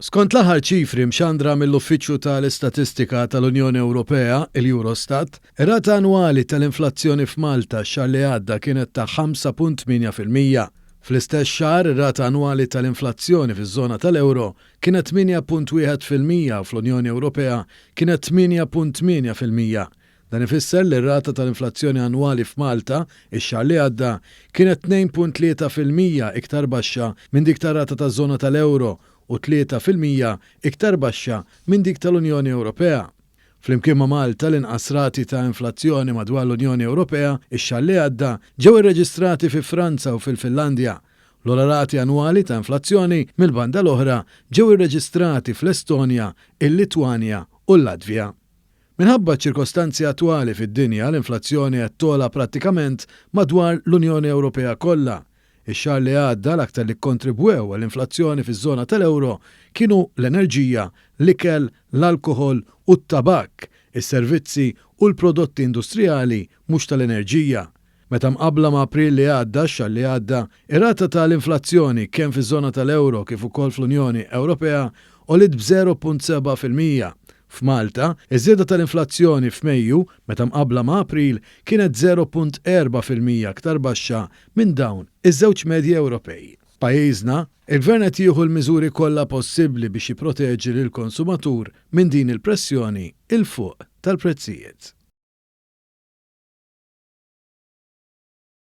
Skont l-aħħar ċifri mxandra mill-Uffiċċju tal-Istatistika tal-Unjoni Ewropea, il-Eurostat, ir-rata annwali tal-inflazzjoni f'Malta x-xahar li għadda kienet ta' 5.8%. Fl-istess xahar ir-rata annwali tal-inflazzjoni fiż-żona tal-Ewro kienet 8.1% u fl-Unjoni Ewropea kienet 8.8%. Dan ifisser li r-rata tal-inflazzjoni annwali f'Malta x-xahar li għadda kienet 2.3% iktar baxxa minn dik tar-rata taż-żona tal-Ewro u 3% iktar baxxa minn dik tal-Unjoni Ewropea. Flimkien ma' Malta l-inqas rati ta' inflazzjoni madwar l-Unjoni Ewropea ix-xahar li għadda ġew irreġistrati fi Franza u fil-Finlandja. L-ola rati annwali ta' inflazzjoni mill-banda l-oħra ġew irreġistrati fl-Estonja, il-Litwanja u l-Latvja. Minħabba ċirkostanzi attwali fid-dinja l-inflazzjoni qed tola prattikament madwar l-Unjoni Ewropea kollha. Ix-xahar li għadda l-aktar li kontribwew għall-inflazzjoni fiż-żona tal-Ewro kienu l-enerġija, l-ikel, l-alkoħol u t-tabak, is-servizzi u l-prodotti industrijali mhux tal-enerġija. Meta mqabbla ma' April li għadda x-xahar li għadda, ir-rata tal-inflazzjoni kemm fiż-żona tal-Ewro kif ukoll fl-Unjoni Ewropea għoliet b'0.7%. F'Malta, iż-żieda tal-inflazzjoni f'Mejju meta mqabbla ma' April kienet 0.4% aktar baxxa minn dawn iż-żewġ medji Ewropej. Pajjiżna, il-Gvern qed jieħu l-miżuri kollha possibbli biex jipproteġi lill-konsumatur minn din il-pressjoni il fuq tal-prezzijiet.